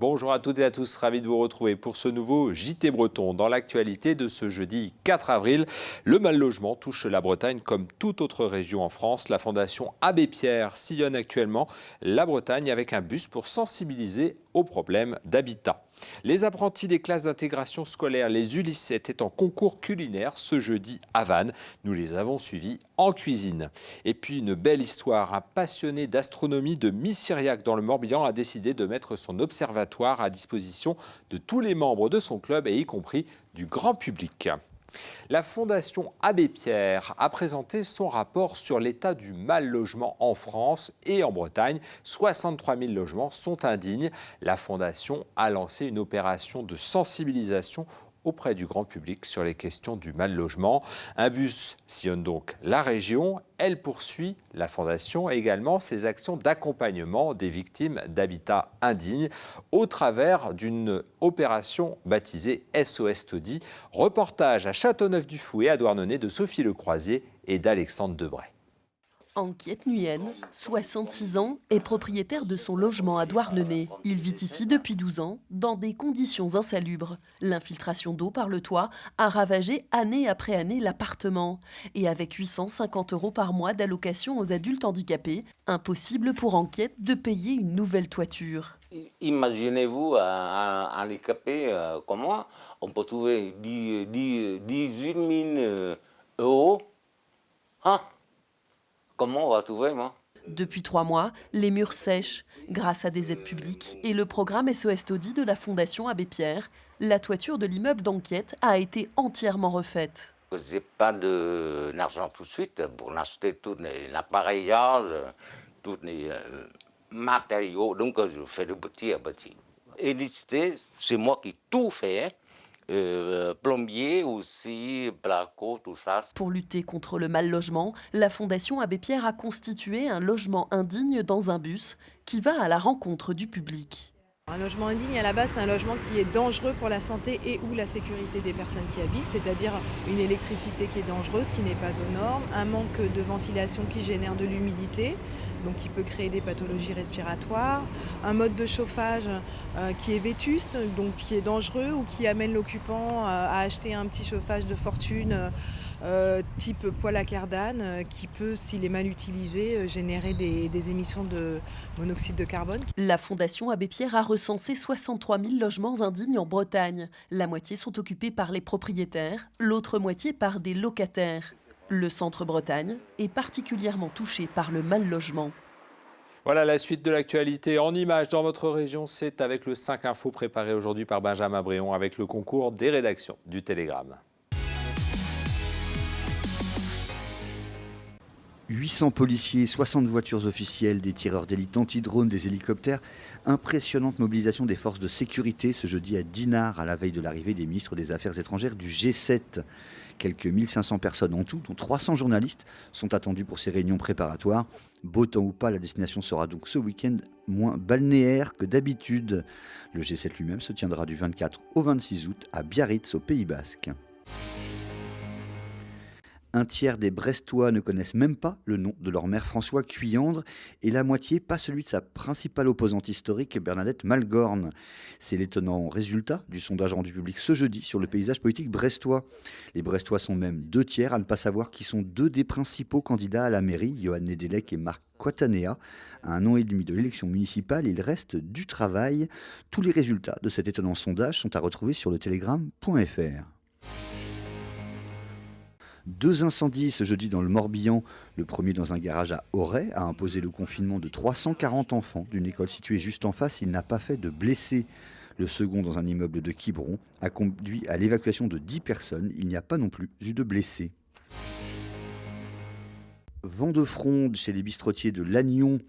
Bonjour à toutes et à tous, ravi de vous retrouver pour ce nouveau JT Breton. Dans l'actualité de ce jeudi 4 avril, le mal-logement touche la Bretagne comme toute autre région en France. La Fondation Abbé Pierre sillonne actuellement la Bretagne avec un bus pour sensibiliser aux problèmes d'habitat. Les apprentis des classes d'intégration scolaire, les Ulysse, étaient en concours culinaire ce jeudi à Vannes. Nous les avons suivis en cuisine. Et puis une belle histoire, un passionné d'astronomie de Missiriac dans le Morbihan a décidé de mettre son observatoire à disposition de tous les membres de son club et y compris du grand public. La Fondation Abbé Pierre a présenté son rapport sur l'état du mal-logement en France et en Bretagne. 63 000 logements sont indignes. La Fondation a lancé une opération de sensibilisation auprès du grand public sur les questions du mal-logement. Un bus sillonne donc la région. Elle poursuit, la Fondation, également ses actions d'accompagnement des victimes d'habitat indigne au travers d'une opération baptisée SOS Taudis. Reportage à Châteauneuf-du-Fouet, à Douarnenez, de Sophie Lecroisier et d'Alexandre Debray. Anquiette Nguyen, 66 ans, est propriétaire de son logement à Douarnenez. Il vit ici depuis 12 ans, dans des conditions insalubres. L'infiltration d'eau par le toit a ravagé année après année l'appartement. Et avec 850 € par mois d'allocation aux adultes handicapés, impossible pour Anquiette de payer une nouvelle toiture. Imaginez-vous un handicapé comme moi, on peut trouver 18 000 €. Hein? Comment on va trouver, moi? Depuis 3 mois, les murs sèchent. Grâce à des aides publiques et le programme SOS Taudis de la Fondation Abbé Pierre, la toiture de l'immeuble d'Anquiette a été entièrement refaite. Je n'ai pas d'argent tout de suite pour acheter tout l'appareillage, tous les matériaux, donc je fais de petit à petit. Électricité, c'est moi qui tout fais, hein. Plombier aussi, placo, tout ça. Pour lutter contre le mal-logement, la Fondation Abbé Pierre a constitué un logement indigne dans un bus qui va à la rencontre du public. Un logement indigne, à la base, c'est un logement qui est dangereux pour la santé et ou la sécurité des personnes qui habitent, c'est-à-dire une électricité qui est dangereuse, qui n'est pas aux normes, un manque de ventilation qui génère de l'humidité, donc qui peut créer des pathologies respiratoires, un mode de chauffage qui est vétuste, donc qui est dangereux ou qui amène l'occupant à acheter un petit chauffage de fortune type poêle à cardane qui peut, s'il est mal utilisé, générer des émissions de monoxyde de carbone. La Fondation Abbé Pierre a recensé 63 000 logements indignes en Bretagne. La moitié sont occupés par les propriétaires, l'autre moitié par des locataires. Le centre Bretagne est particulièrement touché par le mal-logement. Voilà la suite de l'actualité en images dans votre région. C'est avec le 5 Info préparé aujourd'hui par Benjamin Bréon avec le concours des rédactions du Télégramme. 800 policiers, 60 voitures officielles, des tireurs d'élite anti-drones, des hélicoptères. Impressionnante mobilisation des forces de sécurité ce jeudi à Dinard, à la veille de l'arrivée des ministres des Affaires étrangères du G7. Quelques 1500 personnes en tout, dont 300 journalistes, sont attendus pour ces réunions préparatoires. Beau temps ou pas, la destination sera donc ce week-end moins balnéaire que d'habitude. Le G7 lui-même se tiendra du 24 au 26 août à Biarritz, au Pays Basque. Un tiers des Brestois ne connaissent même pas le nom de leur maire François Cuyandre et la moitié pas celui de sa principale opposante historique Bernadette Malgorn. C'est l'étonnant résultat du sondage rendu public ce jeudi sur le paysage politique brestois. Les Brestois sont même 2 tiers à ne pas savoir qui sont 2 des principaux candidats à la mairie, Johan Nedelec et Marc Coatanea. À 1 an et demi de l'élection municipale, il reste du travail. Tous les résultats de cet étonnant sondage sont à retrouver sur le télégramme.fr. 2 incendies ce jeudi dans le Morbihan. Le premier dans un garage à Auray a imposé le confinement de 340 enfants d'une école située juste en face. Il n'a pas fait de blessés. Le second dans un immeuble de Quiberon a conduit à l'évacuation de 10 personnes. Il n'y a pas non plus eu de blessés. Vent de fronde chez les bistrotiers de Lannion.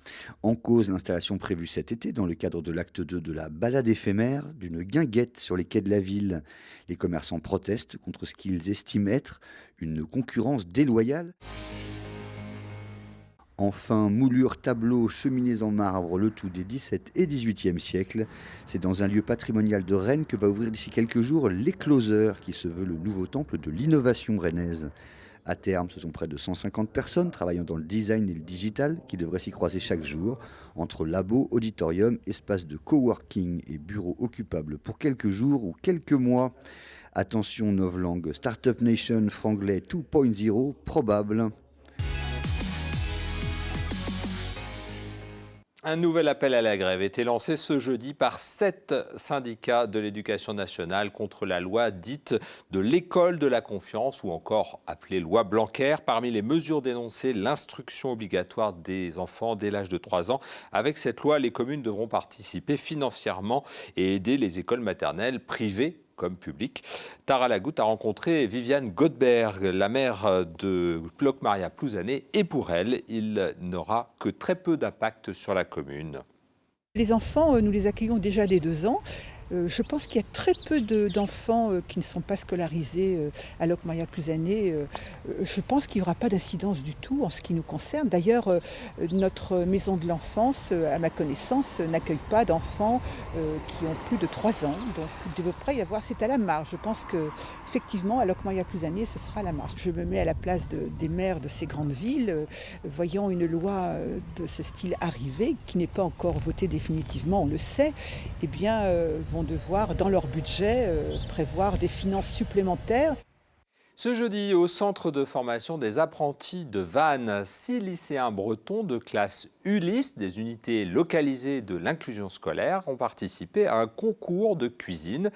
En cause, l'installation prévue cet été dans le cadre de l'acte 2 de la balade éphémère d'une guinguette sur les quais de la ville. Les commerçants protestent contre ce qu'ils estiment être une concurrence déloyale. Enfin, moulures, tableaux, cheminées en marbre, le tout des 17 et 18e siècles. C'est dans un lieu patrimonial de Rennes que va ouvrir d'ici quelques jours l'Écloseur, qui se veut le nouveau temple de l'innovation rennaise. À terme, ce sont près de 150 personnes travaillant dans le design et le digital qui devraient s'y croiser chaque jour, entre labos, auditorium, espaces de coworking et bureaux occupables pour quelques jours ou quelques mois. Attention, novlangue, Startup Nation, franglais 2.0, probable. Un nouvel appel à la grève a été lancé ce jeudi par 7 syndicats de l'éducation nationale contre la loi dite de l'école de la confiance ou encore appelée loi Blanquer. Parmi les mesures dénoncées, l'instruction obligatoire des enfants dès l'âge de 3 ans. Avec cette loi, les communes devront participer financièrement et aider les écoles maternelles privées comme publiques. Tara Lagoutte a rencontré Viviane Godberg, la mère de Locmaria Plouzané, et pour elle, il n'aura que très peu d'impact sur la commune. Les enfants, nous les accueillons déjà dès 2 ans. Je pense qu'il y a très peu d'enfants qui ne sont pas scolarisés à Locmaria Plouzané. Je pense qu'il n'y aura pas d'incidence du tout en ce qui nous concerne. D'ailleurs, notre maison de l'enfance, à ma connaissance, n'accueille pas d'enfants qui ont plus de 3 ans. Donc il devrait y avoir, c'est à la marge. Je pense qu'effectivement, à Locmaria Plouzané, ce sera à la marge. Je me mets à la place des maires de ces grandes villes, voyant une loi de ce style arriver, qui n'est pas encore votée définitivement, on le sait, eh bien, vont devoir, dans leur budget, prévoir des finances supplémentaires. Ce jeudi, au centre de formation des apprentis de Vannes, 6 lycéens bretons de classe Ulysse, des unités localisées de l'inclusion scolaire, ont participé à un concours de cuisine.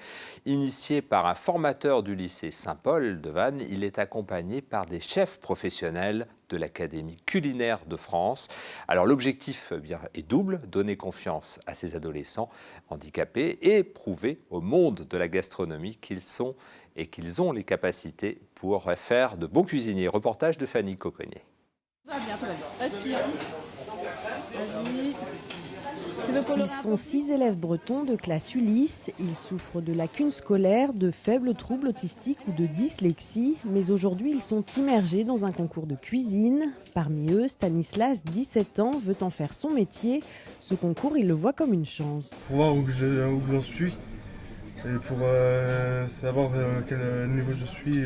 Initié par un formateur du lycée Saint-Paul de Vannes, il est accompagné par des chefs professionnels de l'Académie culinaire de France. Alors l'objectif est double, donner confiance à ces adolescents handicapés et prouver au monde de la gastronomie qu'ils ont les capacités pour faire de bons cuisiniers. Reportage de Fanny Coconnier. Respire. Vas-y. Ils sont 6 élèves bretons de classe Ulysse. Ils souffrent de lacunes scolaires, de faibles troubles autistiques ou de dyslexie. Mais aujourd'hui, ils sont immergés dans un concours de cuisine. Parmi eux, Stanislas, 17 ans, veut en faire son métier. Ce concours, il le voit comme une chance. Pour voir où j'en suis et pour savoir quel niveau je suis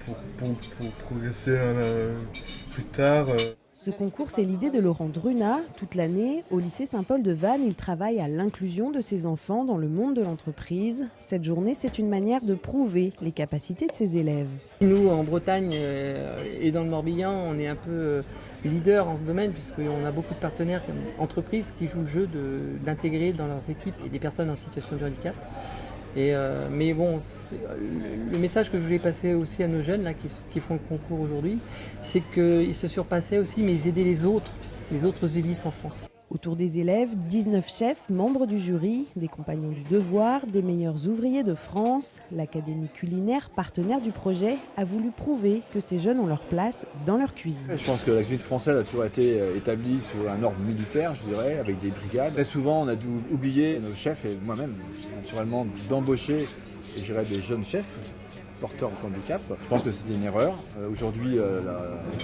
pour progresser plus tard. Ce concours, c'est l'idée de Laurent Druna. Toute l'année, au lycée Saint-Paul de Vannes, il travaille à l'inclusion de ses enfants dans le monde de l'entreprise. Cette journée, c'est une manière de prouver les capacités de ses élèves. Nous, en Bretagne et dans le Morbihan, on est un peu leader en ce domaine puisqu'on a beaucoup de partenaires entreprises qui jouent le jeu d'intégrer dans leurs équipes des personnes en situation de handicap. Mais bon, le message que je voulais passer aussi à nos jeunes là, qui font le concours aujourd'hui, c'est qu'ils se surpassaient aussi, mais ils aidaient les autres Ulysse en France. Autour des élèves, 19 chefs, membres du jury, des compagnons du devoir, des meilleurs ouvriers de France. L'Académie culinaire, partenaire du projet, a voulu prouver que ces jeunes ont leur place dans leur cuisine. Je pense que la cuisine française a toujours été établie sous un ordre militaire, je dirais, avec des brigades. Très souvent, on a dû oublier nos chefs et moi-même, naturellement, d'embaucher, je dirais, des jeunes chefs porteurs de handicap. Je pense que c'était une erreur. Aujourd'hui,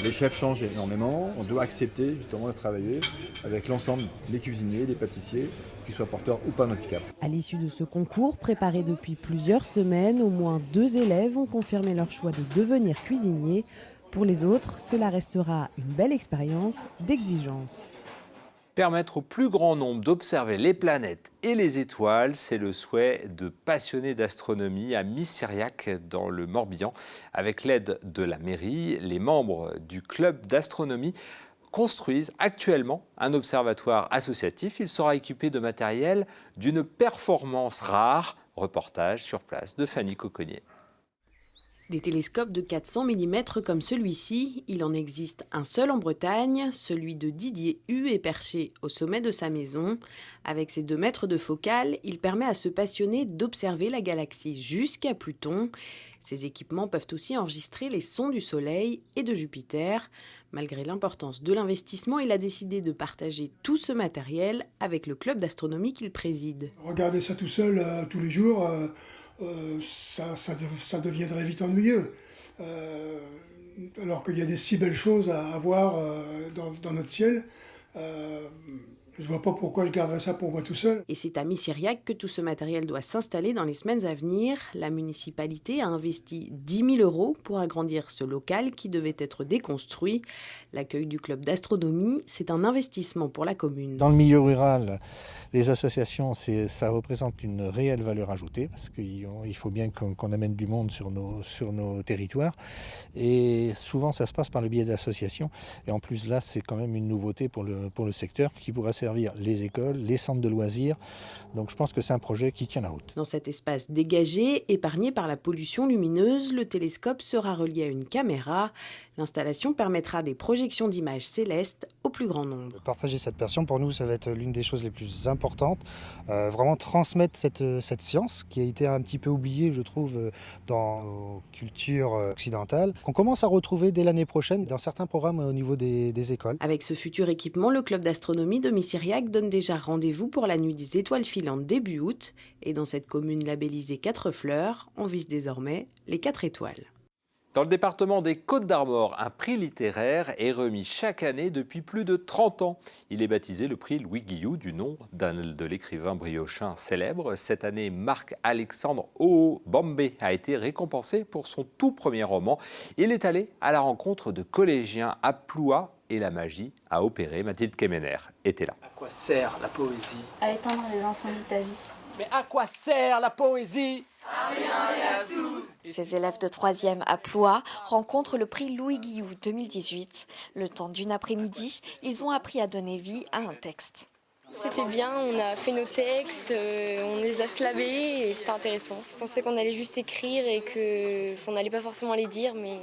les chefs changent énormément. On doit accepter justement de travailler avec l'ensemble des cuisiniers, des pâtissiers, qu'ils soient porteurs ou pas de handicap. À l'issue de ce concours, préparé depuis plusieurs semaines, au moins 2 élèves ont confirmé leur choix de devenir cuisiniers. Pour les autres, cela restera une belle expérience d'exigence. Permettre au plus grand nombre d'observer les planètes et les étoiles, c'est le souhait de passionnés d'astronomie à Missiriac dans le Morbihan. Avec l'aide de la mairie, les membres du club d'astronomie construisent actuellement un observatoire associatif. Il sera équipé de matériel d'une performance rare. Reportage sur place de Fanny Coconnier. Des télescopes de 400 mm comme celui-ci, il en existe un seul en Bretagne. Celui de Didier Hu est perché au sommet de sa maison. Avec ses 2 mètres de focale, il permet à ce passionné d'observer la galaxie jusqu'à Pluton. Ces équipements peuvent aussi enregistrer les sons du Soleil et de Jupiter. Malgré l'importance de l'investissement, il a décidé de partager tout ce matériel avec le club d'astronomie qu'il préside. Regarder ça tout seul tous les jours, ça deviendrait vite ennuyeux. Alors qu'il y a des si belles choses à voir dans notre ciel. Je ne vois pas pourquoi je garderais ça pour moi tout seul. Et c'est à Missiriac que tout ce matériel doit s'installer dans les semaines à venir. La municipalité a investi 10 000 € pour agrandir ce local qui devait être déconstruit. L'accueil du club d'astronomie, c'est un investissement pour la commune. Dans le milieu rural, les associations, ça représente une réelle valeur ajoutée parce qu'il faut bien qu'on amène du monde sur nos territoires. Et souvent, ça se passe par le biais d'associations. Et en plus, là, c'est quand même une nouveauté pour le secteur qui pourra servir les écoles, les centres de loisirs. Donc je pense que c'est un projet qui tient la route. Dans cet espace dégagé, épargné par la pollution lumineuse, le télescope sera relié à une caméra. L'installation permettra des projections d'images célestes au plus grand nombre. Partager cette passion, pour nous, ça va être l'une des choses les plus importantes. Vraiment transmettre cette science qui a été un petit peu oubliée, je trouve, dans nos cultures occidentales, qu'on commence à retrouver dès l'année prochaine dans certains programmes au niveau des écoles. Avec ce futur équipement, le club d'astronomie de Missiriac donne déjà rendez-vous pour la nuit des étoiles filantes début août. Et dans cette commune labellisée 4 fleurs, on vise désormais les 4 étoiles. Dans le département des Côtes-d'Armor, un prix littéraire est remis chaque année depuis plus de 30 ans. Il est baptisé le prix Louis Guillou, du nom de l'écrivain briochin célèbre. Cette année, Marc-Alexandre Bambé a été récompensé pour son tout premier roman. Il est allé à la rencontre de collégiens à Ploie et la magie a opéré. Mathilde Kemener était là. À quoi sert la poésie? À éteindre les incendies de ta vie. Mais à quoi sert la poésie? À rien et à tout. Ces élèves de 3e à Ploie rencontrent le prix Louis Guillou 2018. Le temps d'une après-midi, ils ont appris à donner vie à un texte. C'était bien, on a fait nos textes, on les a slavés et c'était intéressant. Je pensais qu'on allait juste écrire et qu'on n'allait pas forcément les dire, mais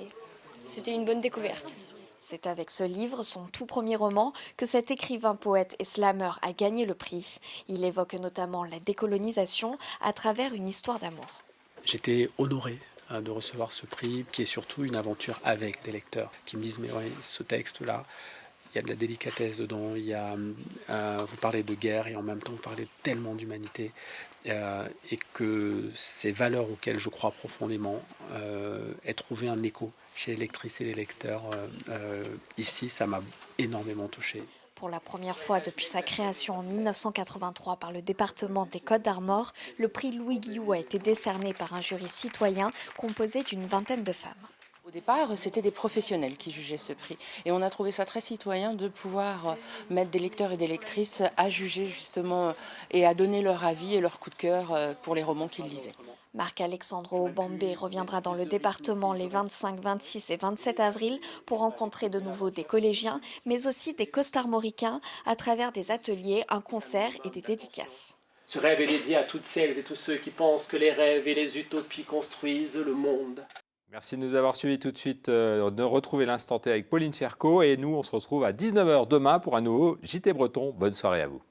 c'était une bonne découverte. C'est avec ce livre, son tout premier roman, que cet écrivain, poète et slammer a gagné le prix. Il évoque notamment la décolonisation à travers une histoire d'amour. J'étais honoré de recevoir ce prix, qui est surtout une aventure avec des lecteurs qui me disent « mais ouais, ce texte-là, il y a de la délicatesse dedans, vous parlez de guerre et en même temps vous parlez tellement d'humanité et que ces valeurs auxquelles je crois profondément aient trouvé un écho chez les lectrices et les lecteurs. Ici, ça m'a énormément touché. Pour la première fois depuis sa création en 1983 par le département des Côtes-d'Armor, le prix Louis Guillou a été décerné par un jury citoyen composé d'une vingtaine de femmes. Au départ, c'était des professionnels qui jugeaient ce prix. Et on a trouvé ça très citoyen de pouvoir mettre des lecteurs et des lectrices à juger justement et à donner leur avis et leur coup de cœur pour les romans qu'ils lisaient. Marc-Alexandre Bambé reviendra dans le département les 25, 26 et 27 avril pour rencontrer de nouveau des collégiens, mais aussi des costarmoricains à travers des ateliers, un concert et des dédicaces. Ce rêve est dédié à toutes celles et tous ceux qui pensent que les rêves et les utopies construisent le monde. Merci de nous avoir suivis tout de suite. De retrouver l'instant T avec Pauline Ferco. Et nous, on se retrouve à 19 h demain pour un nouveau JT Breton. Bonne soirée à vous.